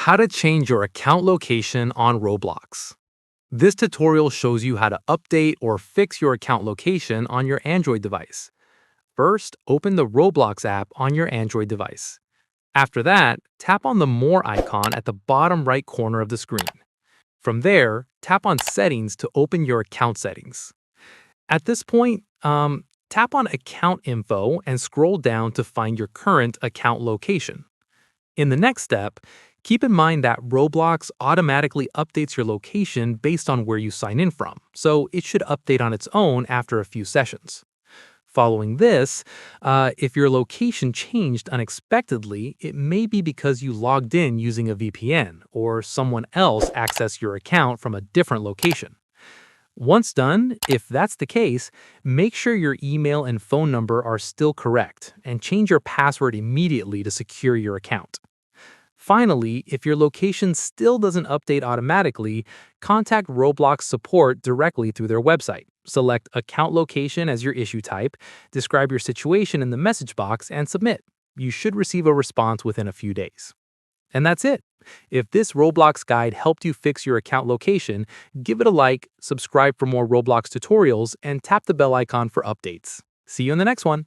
How to change your account location on Roblox. This tutorial shows you how to update or fix your account location on your Android device. First, open the Roblox app on your Android device. After that, tap on the More icon at the bottom right corner of the screen. From there, tap on Settings to open your account settings. At this point, tap on Account Info and scroll down to find your current account location. In the next step, keep in mind that Roblox automatically updates your location based on where you sign in from, so it should update on its own after a few sessions. Following this, if your location changed unexpectedly, it may be because you logged in using a VPN or someone else accessed your account from a different location. Once done, if that's the case, make sure your email and phone number are still correct and change your password immediately to secure your account. Finally, if your location still doesn't update automatically, contact Roblox support directly through their website. Select Account Location as your issue type, describe your situation in the message box, and submit. You should receive a response within a few days. And that's it. If this Roblox guide helped you fix your account location, give it a like, subscribe for more Roblox tutorials, and tap the bell icon for updates. See you in the next one.